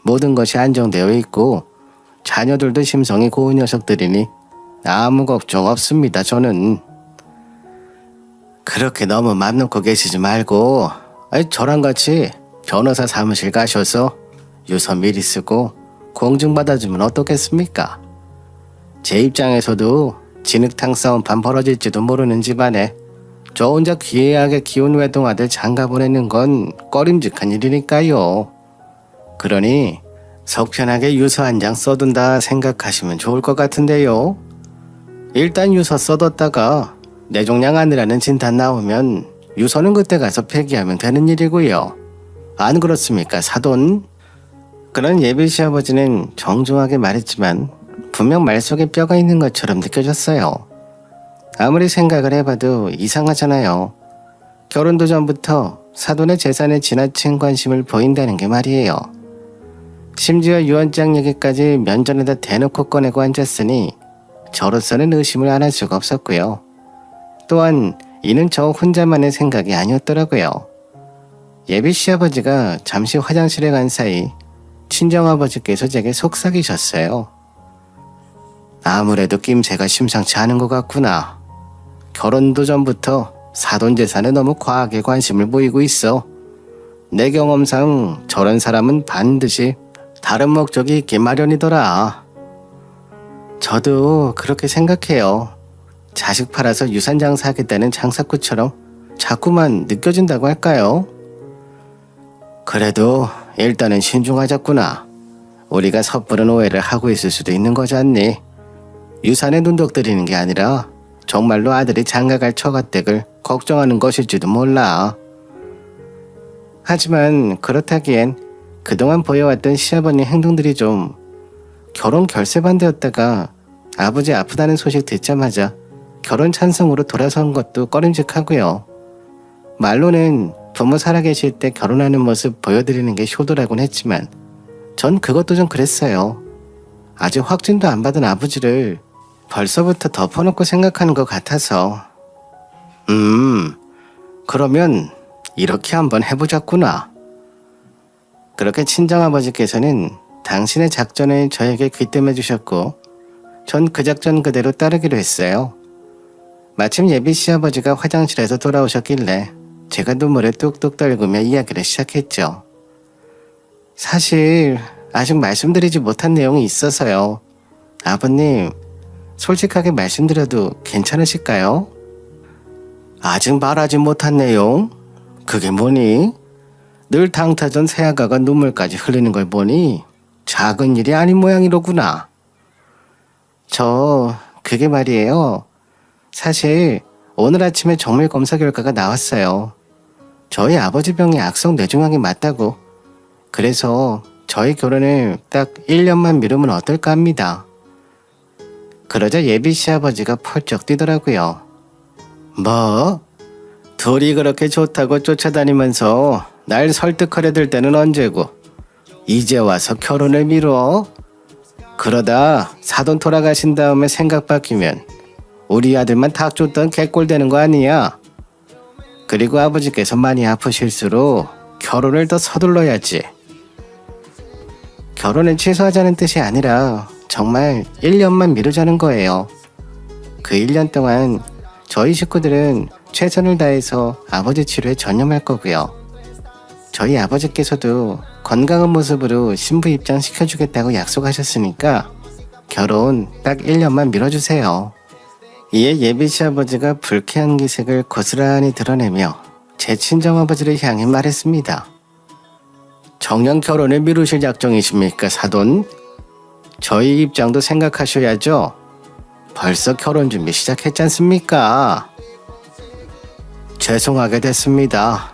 모든 것이 안정되어 있고 자녀들도 심성이 고운 녀석들이니 아무 걱정 없습니다. 저는. 그렇게 너무 맘 놓고 계시지 말고 저랑 같이 변호사 사무실 가셔서 유서 미리 쓰고 공증받아주면 어떻겠습니까? 제 입장에서도 진흙탕 싸움판 벌어질지도 모르는 집안에 저 혼자 기이하게 키운 외동아들 장가 보내는 건 꺼림직한 일이니까요. 그러니 속 편하게 유서 한 장 써둔다 생각하시면 좋을 것 같은데요. 일단 유서 써뒀다가 뇌종양 아니라는 진단 나오면 유서는 그때 가서 폐기하면 되는 일이고요. 안 그렇습니까, 사돈? 그런 예비 시아버지는 정중하게 말했지만 분명 말 속에 뼈가 있는 것처럼 느껴졌어요. 아무리 생각을 해봐도 이상하잖아요. 결혼도 전부터 사돈의 재산에 지나친 관심을 보인다는 게 말이에요. 심지어 유언장 얘기까지 면전에다 대놓고 꺼내고 앉았으니 저로서는 의심을 안 할 수가 없었고요. 또한 이는 저 혼자만의 생각이 아니었더라고요. 예비 시아버지가 잠시 화장실에 간 사이 친정아버지께서 제게 속삭이셨어요. 아무래도 낌새가 심상치 않은 것 같구나. 결혼도 전부터 사돈 재산에 너무 과하게 관심을 보이고 있어. 내 경험상 저런 사람은 반드시 다른 목적이 있기 마련이더라. 저도 그렇게 생각해요. 자식 팔아서 유산 장사하겠다는 장사꾼처럼 자꾸만 느껴진다고 할까요? 그래도 일단은 신중하자꾸나. 우리가 섣부른 오해를 하고 있을 수도 있는 거지 않니? 유산에 눈독 들이는 게 아니라 정말로 아들이 장가갈 처가댁을 걱정하는 것일지도 몰라. 하지만 그렇다기엔 그동안 보여왔던 시아버님 행동들이 좀 결혼 결세 반대였다가 아버지 아프다는 소식 듣자마자 결혼 찬성으로 돌아선 것도 꺼림직하고요. 말로는 부모 살아계실 때 결혼하는 모습 보여드리는 게 효도라곤 했지만 전 그것도 좀 그랬어요. 아직 확진도 안 받은 아버지를 벌써부터 덮어놓고 생각하는 것 같아서. 그러면 이렇게 한번 해보자꾸나. 그렇게 친정아버지께서는 당신의 작전을 저에게 귀뜸해 주셨고 전 그 작전 그대로 따르기로 했어요. 마침 예비 시아버지가 화장실에서 돌아오셨길래 제가 눈물을 뚝뚝 떨구며 이야기를 시작했죠. 사실 아직 말씀드리지 못한 내용이 있어서요. 아버님, 솔직하게 말씀드려도 괜찮으실까요? 아직 말하지 못한 내용? 그게 뭐니? 늘 당타전 새아가가 눈물까지 흘리는 걸 보니 작은 일이 아닌 모양이로구나. 그게 말이에요. 사실 오늘 아침에 정밀 검사 결과가 나왔어요. 저희 아버지 병이 악성 뇌종양이 맞다고. 그래서 저희 결혼을 딱 1년만 미루면 어떨까 합니다. 그러자 예비 시아버지가 펄쩍 뛰더라고요. 뭐? 둘이 그렇게 좋다고 쫓아다니면서 날 설득하려 들 때는 언제고 이제 와서 결혼을 미뤄? 그러다 사돈 돌아가신 다음에 생각 바뀌면 우리 아들만 탁 쫓던 개꼴 되는 거 아니야? 그리고 아버지께서 많이 아프실수록 결혼을 더 서둘러야지. 결혼을 취소하자는 뜻이 아니라 정말 1년만 미루자는 거예요. 그 1년 동안 저희 식구들은 최선을 다해서 아버지 치료에 전념할 거고요. 저희 아버지께서도 건강한 모습으로 신부 입장 시켜주겠다고 약속하셨으니까 결혼 딱 1년만 미뤄주세요. 이에 예비 시아버지가 불쾌한 기색을 고스란히 드러내며 제 친정아버지를 향해 말했습니다. 정녕 결혼을 미루실 작정이십니까, 사돈? 저희 입장도 생각하셔야죠. 벌써 결혼 준비 시작했지 않습니까? 죄송하게 됐습니다.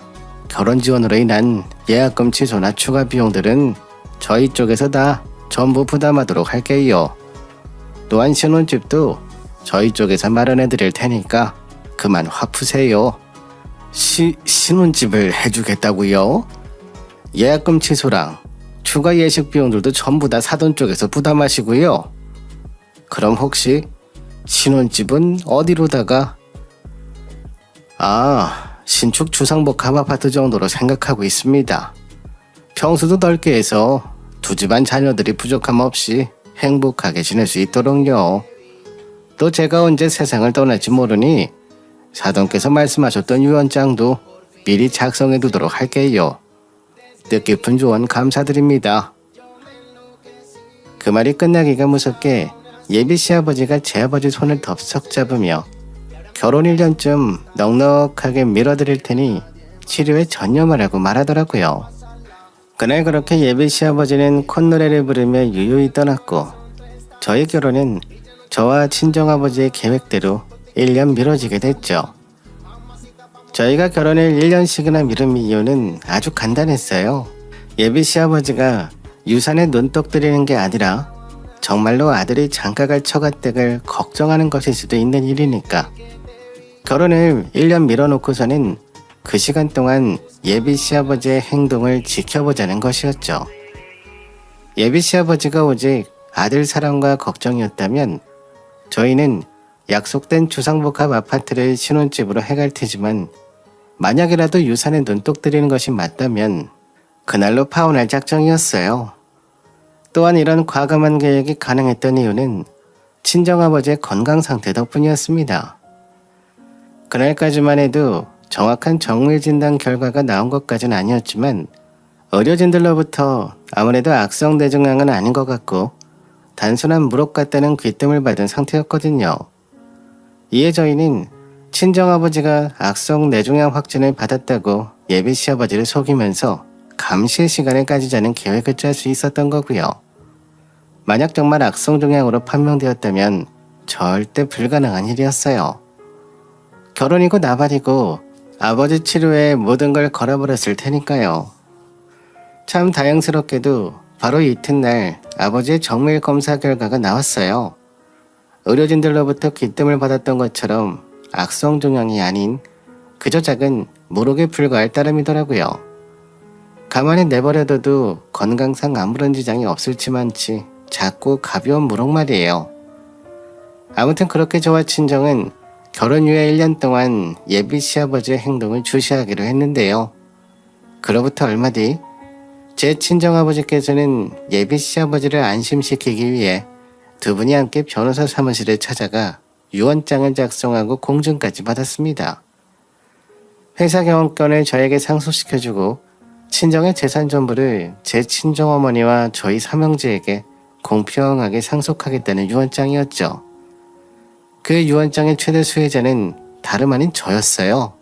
결혼 지원으로 인한 예약금 취소나 추가 비용들은 저희 쪽에서 다 전부 부담하도록 할게요. 또한 신혼집도 저희 쪽에서 마련해 드릴 테니까 그만 화 푸세요. 신혼집을 해주겠다고요? 예약금 취소랑 추가 예식 비용들도 전부 다 사돈 쪽에서 부담하시고요. 그럼 혹시 신혼집은 어디로다가? 신축 주상복합 아파트 정도로 생각하고 있습니다. 평수도 넓게 해서 두 집안 자녀들이 부족함 없이 행복하게 지낼 수 있도록요. 또 제가 언제 세상을 떠날지 모르니 사돈께서 말씀하셨던 유언장도 미리 작성해 두도록 할게요. 뜻깊은 조언 감사드립니다. 그 말이 끝나기가 무섭게 예비 시아버지가 제 아버지 손을 덥석 잡으며 결혼 1년쯤 넉넉하게 밀어드릴 테니 치료에 전념하라고 말하더라고요. 그날 그렇게 예비 시아버지는 콧노래를 부르며 유유히 떠났고 저희 결혼은 저와 친정아버지의 계획대로 1년 미뤄지게 됐죠. 저희가 결혼을 1년씩이나 미룬 이유는 아주 간단했어요. 예비 시아버지가 유산에 눈독 들이는 게 아니라 정말로 아들이 장가갈 처가댁을 걱정하는 것일 수도 있는 일이니까. 결혼을 1년 미뤄놓고서는 그 시간 동안 예비 시아버지의 행동을 지켜보자는 것이었죠. 예비 시아버지가 오직 아들 사랑과 걱정이었다면 저희는 약속된 주상복합 아파트를 신혼집으로 해갈 테지만 만약이라도 유산에 눈독 들이는 것이 맞다면 그날로 파혼할 작정이었어요. 또한 이런 과감한 계획이 가능했던 이유는 친정아버지의 건강 상태 덕분이었습니다. 그날까지만 해도 정확한 정밀 진단 결과가 나온 것까지는 아니었지만 의료진들로부터 아무래도 악성 뇌종양은 아닌 것 같고 단순한 무록 같다는 귀뜸을 받은 상태였거든요. 이에 저희는 친정아버지가 악성 뇌종양 확진을 받았다고 예비 시아버지를 속이면서 감시의 시간을 가지자는 계획을 짤 수 있었던 거고요. 만약 정말 악성 종양으로 판명되었다면 절대 불가능한 일이었어요. 결혼이고 나발이고 아버지 치료에 모든 걸 걸어버렸을 테니까요. 참 다행스럽게도 바로 이튿날 아버지의 정밀 검사 결과가 나왔어요. 의료진들로부터 귀뜸을 받았던 것처럼 악성 종양이 아닌 그저 작은 무록에 불과할 따름이더라고요. 가만히 내버려둬도 건강상 아무런 지장이 없을지만치 작고 가벼운 무록 말이에요. 아무튼 그렇게 저와 친정은 결혼 후에 1년 동안 예비 시아버지의 행동을 주시하기로 했는데요. 그로부터 얼마 뒤 제 친정아버지께서는 예비 시아버지를 안심시키기 위해 두 분이 함께 변호사 사무실에 찾아가 유언장을 작성하고 공증까지 받았습니다. 회사 경영권을 저에게 상속시켜주고 친정의 재산 전부를 제 친정어머니와 저희 삼형제에게 공평하게 상속하겠다는 유언장이었죠. 그 유언장의 최대 수혜자는 다름 아닌 저였어요.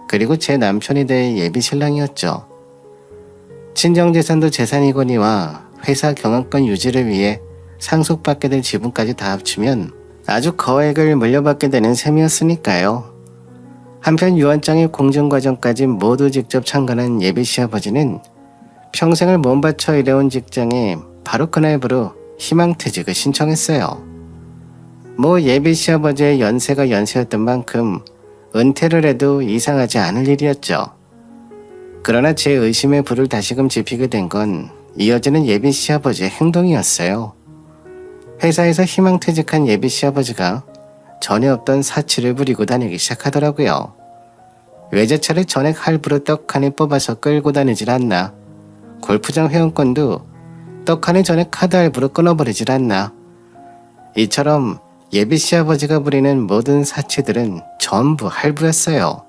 그리고 제 남편이 될 예비 신랑이었죠. 친정재산도 재산이거니와 회사 경영권 유지를 위해 상속받게 될 지분까지 다 합치면 아주 거액을 물려받게 되는 셈이었으니까요. 한편 유언장의 공증 과정까지 모두 직접 참관한 예비 시아버지는 평생을 몸바쳐 일해온 직장에 바로 그날부로 희망퇴직을 신청했어요. 뭐 예비 시아버지의 연세가 연세였던 만큼 은퇴를 해도 이상하지 않을 일이었죠. 그러나 제 의심의 불을 다시금 지피게 된 건 이어지는 예비 시아버지의 행동이었어요. 회사에서 희망퇴직한 예비 시아버지가 전에 없던 사치를 부리고 다니기 시작하더라고요. 외제차를 전액 할부로 떡하니 뽑아서 끌고 다니질 않나. 골프장 회원권도 떡하니 전액 카드 할부로 끊어버리질 않나. 이처럼 예비 시아버지가 부리는 모든 사치들은 전부 할부였어요.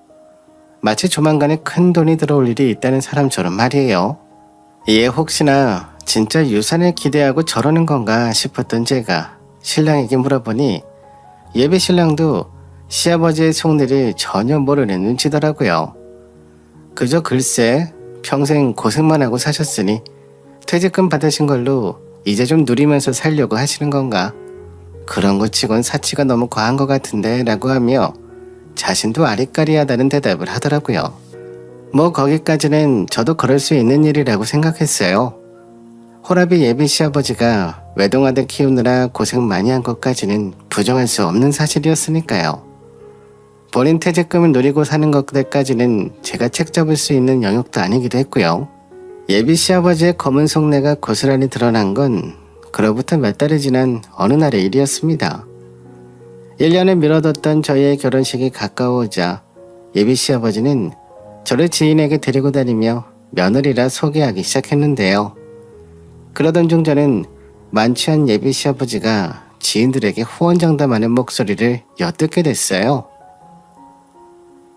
마치 조만간에 큰 돈이 들어올 일이 있다는 사람처럼 말이에요. 이에 혹시나 진짜 유산을 기대하고 저러는 건가 싶었던 제가 신랑에게 물어보니 예비 신랑도 시아버지의 속내를 전혀 모르는 눈치더라고요. 그저 글쎄 평생 고생만 하고 사셨으니 퇴직금 받으신 걸로 이제 좀 누리면서 살려고 하시는 건가? 그런 것 치곤 사치가 너무 과한 것 같은데 라고 하며 자신도 아리까리하다는 대답을 하더라고요. 뭐 거기까지는 저도 그럴 수 있는 일이라고 생각했어요. 호라비 예비 시아버지가 외동아들 키우느라 고생 많이 한 것까지는 부정할 수 없는 사실이었으니까요. 본인 퇴직금을 누리고 사는 것까지는 제가 책 잡을 수 있는 영역도 아니기도 했고요. 예비 시아버지의 검은 속내가 고스란히 드러난 건 그로부터 몇 달이 지난 어느 날의 일이었습니다. 1년을 미뤄뒀던 저희의 결혼식이 가까워오자 예비 시아버지는 저를 지인에게 데리고 다니며 며느리라 소개하기 시작했는데요. 그러던 중 저는 만취한 예비 시아버지가 지인들에게 호언장담하는 목소리를 엿듣게 됐어요.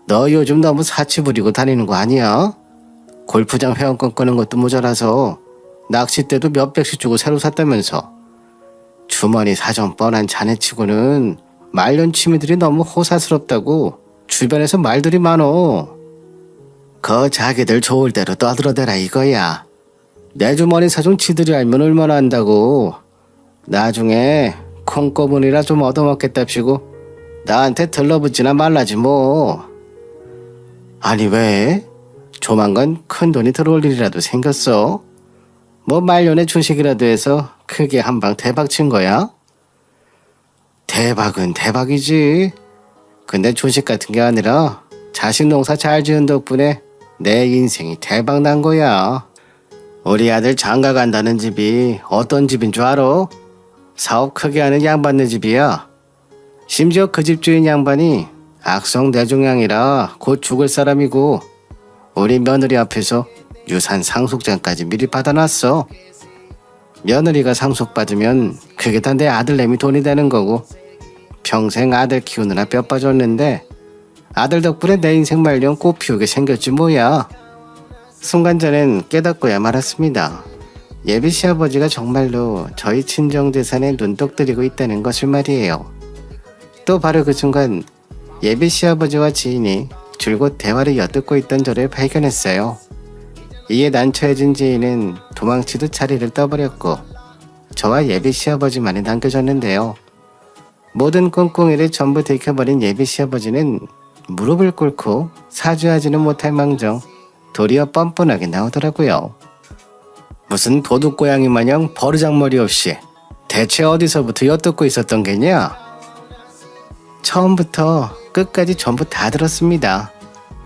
너 요즘 너무 사치 부리고 다니는 거 아니야? 골프장 회원권 끄는 것도 모자라서 낚싯대도 몇 백씩 주고 새로 샀다면서. 주머니 사정 뻔한 자네치고는 말년 취미들이 너무 호사스럽다고 주변에서 말들이 많어. 자기들 좋을 대로 떠들어대라 이거야. 내 주머니 사정 지들이 알면 얼마나 안다고. 나중에 콩고문이라 좀 얻어먹겠답시고 나한테 들러붙지나 말라지 뭐. 아니 왜? 조만간 큰 돈이 들어올 일이라도 생겼어? 뭐 말년에 주식이라도 해서 크게 한 방 대박 친 거야? 대박은 대박이지. 근데 주식 같은 게 아니라 자식 농사 잘 지은 덕분에 내 인생이 대박 난 거야. 우리 아들 장가 간다는 집이 어떤 집인 줄 알아? 사업 크게 하는 양반네 집이야. 심지어 그 집 주인 양반이 악성 뇌종양이라 곧 죽을 사람이고 우리 며느리 앞에서 유산 상속장까지 미리 받아놨어. 며느리가 상속받으면 그게 다 내 아들내미 돈이 되는 거고 평생 아들 키우느라 뼈 빠졌는데 아들 덕분에 내 인생 말년 꽃 피우게 생겼지 뭐야. 순간 저는 깨닫고야 말았습니다. 예비 시아버지가 정말로 저희 친정재산에 눈독 들이고 있다는 것을 말이에요. 또 바로 그 순간 예비 시아버지와 지인이 줄곧 대화를 엿듣고 있던 저를 발견했어요. 이에 난처해진 지인은 도망치듯 자리를 떠버렸고 저와 예비 시아버지만이 남겨졌는데요. 모든 꿍꿍이를 전부 들켜버린 예비 시아버지는 무릎을 꿇고 사죄하지는 못할 망정 도리어 뻔뻔하게 나오더라고요. 무슨 도둑고양이 마냥 버르장머리 없이 대체 어디서부터 엿듣고 있었던 게냐? 처음부터 끝까지 전부 다 들었습니다.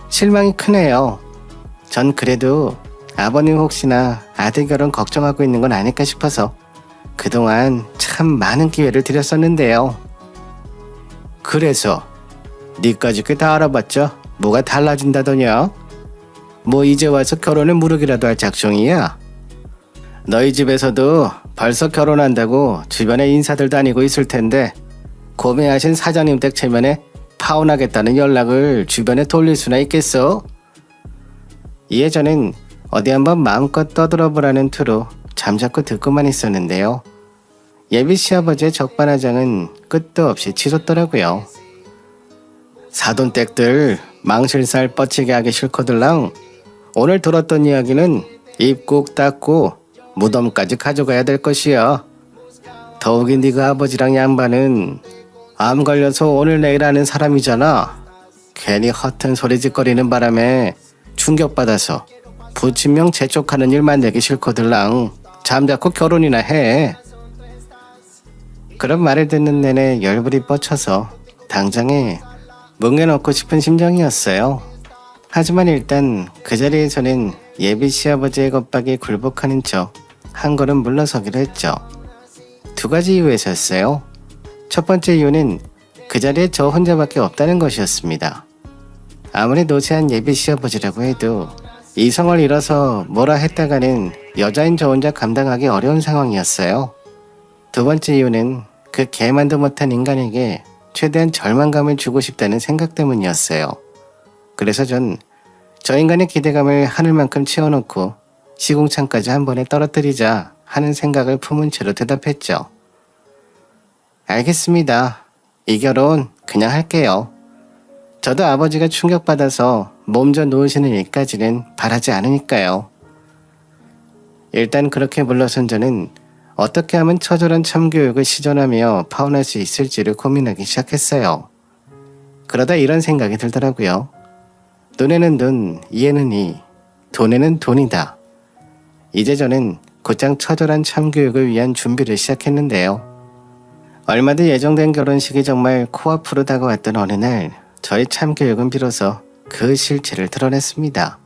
실망이 크네요. 전 그래도 아버님 혹시나 아들 결혼 걱정하고 있는 건 아닐까 싶어서 그동안 참 많은 기회를 드렸었는데요. 그래서 니까지 꽤 다 알아봤자 뭐가 달라진다더냐? 뭐 이제 와서 결혼을 무르기라도 할 작정이야? 너희 집에서도 벌써 결혼한다고 주변에 인사들 다니고 있을 텐데 고매하신 사장님 댁 체면에 파혼하겠다는 연락을 주변에 돌릴 수나 있겠어? 이에 저는 어디 한번 마음껏 떠들어보라는 투로 잠자코 듣고만 있었는데요. 예비 시아버지의 적반하장은 끝도 없이 치솟더라고요. 사돈댁들 망실살 뻗치게 하기 싫거들랑 오늘 들었던 이야기는 입 꾹 닫고 무덤까지 가져가야 될 것이야. 더욱이 네가 아버지랑 양반은 암 걸려서 오늘 내일 하는 사람이잖아. 괜히 허튼 소리짓거리는 바람에 충격받아서 부친명 재촉하는 일 만들기 싫거들랑 잠자코 결혼이나 해. 그런 말을 듣는 내내 열불이 뻗쳐서 당장에 뭉개놓고 싶은 심정이었어요. 하지만 일단 그 자리에서는 예비 시아버지의 겁박에 굴복하는 척 한 걸음 물러서기로 했죠. 두 가지 이유에서였어요. 첫 번째 이유는 그 자리에 저 혼자밖에 없다는 것이었습니다. 아무리 노쇠한 예비 시아버지라고 해도 이성을 잃어서 뭐라 했다가는 여자인 저 혼자 감당하기 어려운 상황이었어요. 두 번째 이유는 그 개만도 못한 인간에게 최대한 절망감을 주고 싶다는 생각 때문이었어요. 그래서 전 저 인간의 기대감을 하늘만큼 채워놓고 시궁창까지 한 번에 떨어뜨리자 하는 생각을 품은 채로 대답했죠. 알겠습니다. 이 결혼 그냥 할게요. 저도 아버지가 충격받아서 몸져 놓으시는 일까지는 바라지 않으니까요. 일단 그렇게 물러선 저는 어떻게 하면 처절한 참교육을 시전하며 파혼할 수 있을지를 고민하기 시작했어요. 그러다 이런 생각이 들더라고요. 눈에는 눈, 이에는 이, 돈에는 돈이다. 이제 저는 곧장 처절한 참교육을 위한 준비를 시작했는데요. 얼마 뒤 예정된 결혼식이 정말 코앞으로 다가왔던 어느 날 저의 참교육은 비로소 그 실체를 드러냈습니다.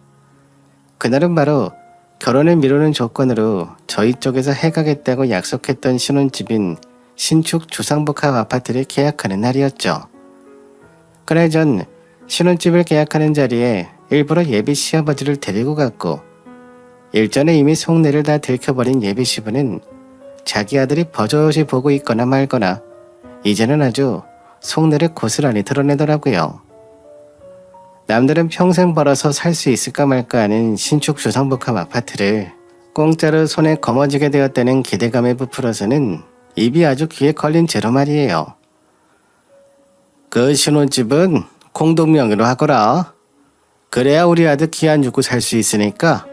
그날은 바로 결혼을 미루는 조건으로 저희 쪽에서 해가겠다고 약속했던 신혼집인 신축 주상복합 아파트를 계약하는 날이었죠. 그날 전 신혼집을 계약하는 자리에 일부러 예비 시아버지를 데리고 갔고 일전에 이미 속내를 다 들켜버린 예비 시부는 자기 아들이 버젓이 보고 있거나 말거나 이제는 아주 속내를 고스란히 드러내더라고요. 남들은 평생 벌어서 살 수 있을까 말까 하는 신축 주상복합 아파트를 공짜로 손에 거머쥐게 되었다는 기대감에 부풀어서는 입이 아주 귀에 걸린 채로 말이에요. 그 신혼집은 공동명의로 하거라. 그래야 우리 아들 기 안 주고 살 수 있으니까.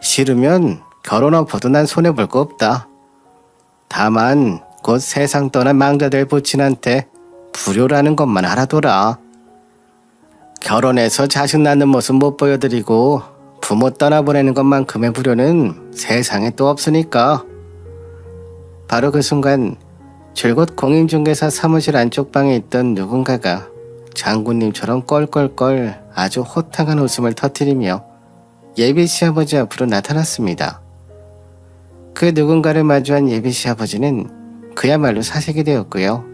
싫으면 결혼 엎어도 난 손해볼 거 없다. 다만 곧 세상 떠난 망자될 부친한테 불효라는 것만 알아둬라. 결혼해서 자식 낳는 모습 못 보여드리고 부모 떠나보내는 것만큼의 불효는 세상에 또 없으니까. 바로 그 순간 줄곧 공인중개사 사무실 안쪽 방에 있던 누군가가 장군님처럼 껄껄껄 아주 호탕한 웃음을 터뜨리며 예비 시아버지 앞으로 나타났습니다. 그 누군가를 마주한 예비 시아버지는 그야말로 사색이 되었고요.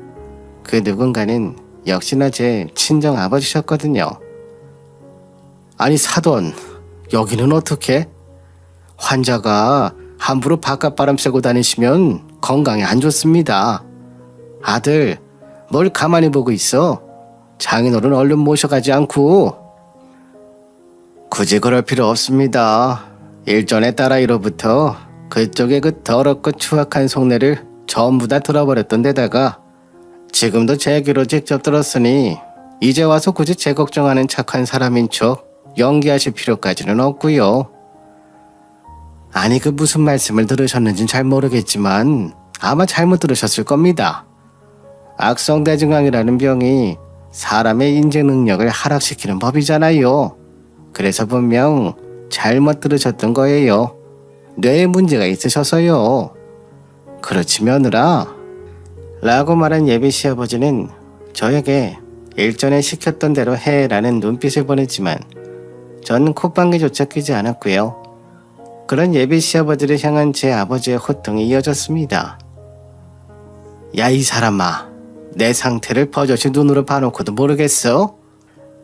그 누군가는 역시나 제 친정 아버지셨거든요. 아니 사돈, 여기는 어떻게? 환자가 함부로 바깥 바람 쐬고 다니시면 건강에 안 좋습니다. 아들, 뭘 가만히 보고 있어? 장인어른 얼른 모셔가지 않고. 굳이 그럴 필요 없습니다. 일전에 딸아이로부터 그쪽의 그 더럽고 추악한 속내를 전부 다 들어버렸던 데다가 지금도 제 귀로 직접 들었으니 이제 와서 굳이 제 걱정하는 착한 사람인 척 연기하실 필요까지는 없고요. 아니 그 무슨 말씀을 들으셨는진 잘 모르겠지만 아마 잘못 들으셨을 겁니다. 악성대증왕이라는 병이 사람의 인지 능력을 하락시키는 법이잖아요. 그래서 분명 잘못 들으셨던 거예요. 뇌에 문제가 있으셔서요. 그렇지 며느라. 라고 말한 예비 시아버지는 저에게 일전에 시켰던 대로 해라는 눈빛을 보냈지만 전 콧방귀조차 뀌지 않았고요. 그런 예비 시아버지를 향한 제 아버지의 호통이 이어졌습니다. 야 이 사람아, 내 상태를 버젓이 눈으로 봐놓고도 모르겠어?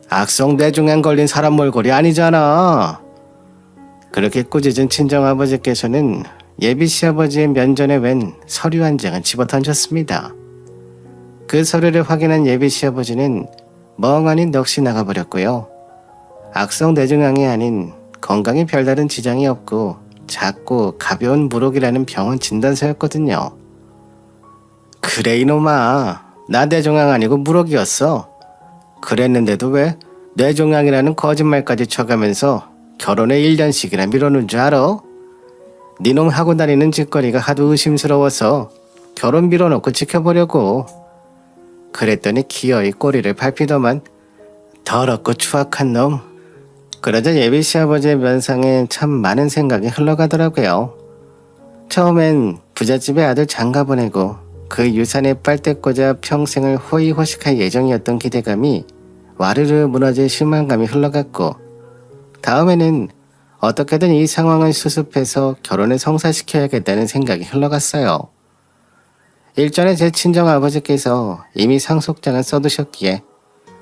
악성뇌종양 걸린 사람 몰골이 아니잖아. 그렇게 꾸짖은 친정아버지께서는 예비 시아버지의 면전에 웬 서류 한 장을 집어던졌습니다. 그 서류를 확인한 예비 시아버지는 멍하니 넋이 나가버렸고요. 악성뇌종양이 아닌 건강에 별다른 지장이 없고 작고 가벼운 무록이라는 병원 진단서였거든요. 그래 이놈아, 나 뇌종양 아니고 무록이었어. 그랬는데도 왜 뇌종양이라는 거짓말까지 쳐가면서 결혼에 1년씩이나 미뤄놓은 줄 알아? 니놈 하고 다니는 짓거리가 하도 의심스러워서 결혼 미뤄놓고 지켜보려고. 그랬더니 기어이 꼬리를 밟히더만. 더럽고 추악한 놈. 그러자 예비 시아버지의 면상에 참 많은 생각이 흘러가더라고요. 처음엔 부잣집의 아들 장가 보내고 그 유산에 빨대 꽂아 평생을 호의호식할 예정이었던 기대감이 와르르 무너질 실망감이 흘러갔고, 다음에는 어떻게든 이 상황을 수습해서 결혼을 성사시켜야겠다는 생각이 흘러갔어요. 일전에 제 친정아버지께서 이미 상속장을 써두셨기에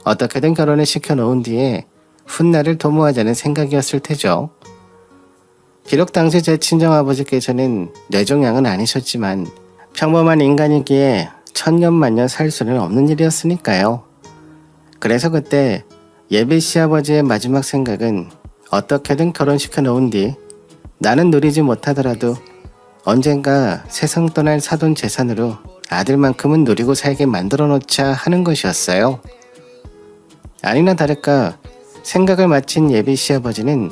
어떻게든 결혼을 시켜놓은 뒤에 훗날을 도모하자는 생각이었을 테죠. 비록 당시 제 친정아버지께서는 뇌종양은 아니셨지만 평범한 인간이기에 천년만년 살 수는 없는 일이었으니까요. 그래서 그때 예비 시아버지의 마지막 생각은 어떻게든 결혼시켜 놓은 뒤 나는 누리지 못하더라도 언젠가 세상 떠날 사돈 재산으로 아들만큼은 누리고 살게 만들어 놓자 하는 것이었어요. 아니나 다를까 생각을 마친 예비 시아버지는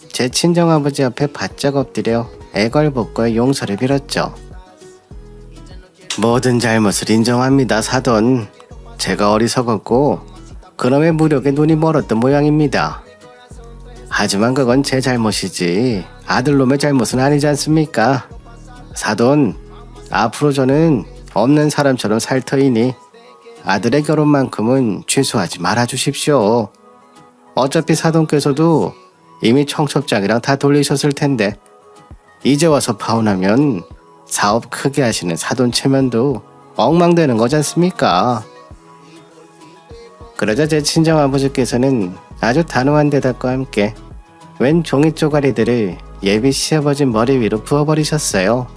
제 친정아버지 앞에 바짝 엎드려 애걸복걸 용서를 빌었죠. 모든 잘못을 인정합니다, 사돈. 제가 어리석었고 그놈의 무력에 눈이 멀었던 모양입니다. 하지만 그건 제 잘못이지 아들놈의 잘못은 아니지 않습니까? 사돈, 앞으로 저는 없는 사람처럼 살 터이니 아들의 결혼만큼은 취소하지 말아주십시오. 어차피 사돈께서도 이미 청첩장이랑 다 돌리셨을 텐데 이제 와서 파혼하면 사업 크게 하시는 사돈 체면도 엉망되는 거지 않습니까? 그러자 제 친정아버지께서는 아주 단호한 대답과 함께 웬 종이 쪼가리들을 예비 시아버지 머리 위로 부어버리셨어요.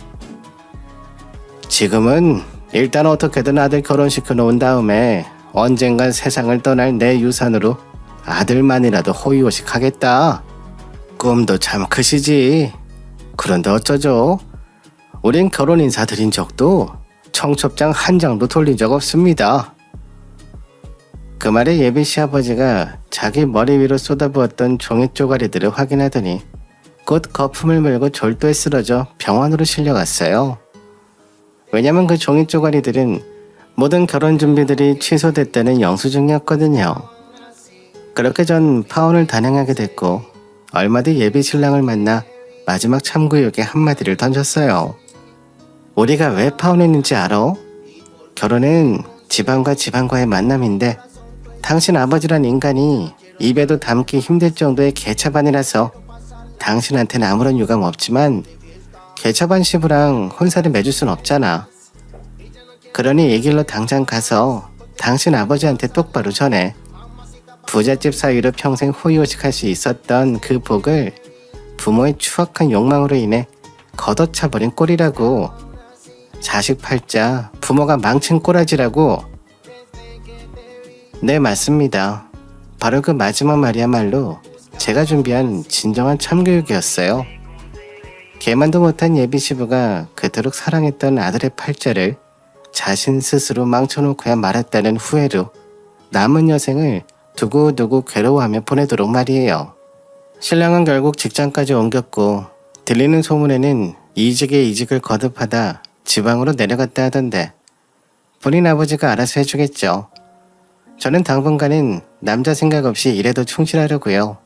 지금은 일단 어떻게든 아들 결혼시켜 놓은 다음에 언젠간 세상을 떠날 내 유산으로 아들만이라도 호의호식하겠다. 꿈도 참 크시지. 그런데 어쩌죠? 우린 결혼 인사 드린 적도 청첩장 한 장도 돌린 적 없습니다. 그 말에 예비 시아버지가 자기 머리 위로 쏟아부었던 종이 쪼가리들을 확인하더니 곧 거품을 물고 졸도에 쓰러져 병원으로 실려갔어요. 왜냐면 그 종이 쪼가리들은 모든 결혼 준비들이 취소됐다는 영수증이었거든요. 그렇게 전 파혼을 단행하게 됐고 얼마 뒤 예비 신랑을 만나 마지막 참구육에 한마디를 던졌어요. 우리가 왜 파혼했는지 알아? 결혼은 집안과 집안과의 만남인데 당신 아버지란 인간이 입에도 담기 힘들 정도의 개차반이라서 당신한테는 아무런 유감 없지만 개차반 시부랑 혼사를 맺을 순 없잖아. 그러니 이 길로 당장 가서 당신 아버지한테 똑바로 전해. 부잣집 사위로 평생 호의호식할 수 있었던 그 복을 부모의 추악한 욕망으로 인해 걷어차버린 꼴이라고. 자식 팔자 부모가 망친 꼬라지라고. 네, 맞습니다. 바로 그 마지막 말이야말로 제가 준비한 진정한 참교육이었어요. 개만도 못한 예비 시부가 그토록 사랑했던 아들의 팔자를 자신 스스로 망쳐놓고야 말았다는 후회로 남은 여생을 두고두고 괴로워하며 보내도록 말이에요. 신랑은 결국 직장까지 옮겼고 들리는 소문에는 이직에 이직을 거듭하다 지방으로 내려갔다 하던데 본인 아버지가 알아서 해주겠죠. 저는 당분간은 남자 생각 없이 일에도 충실하려고요.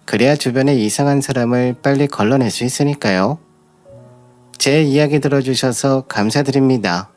그래야 주변에 이상한 사람을 빨리 걸러낼 수 있으니까요. 제 이야기 들어주셔서 감사드립니다.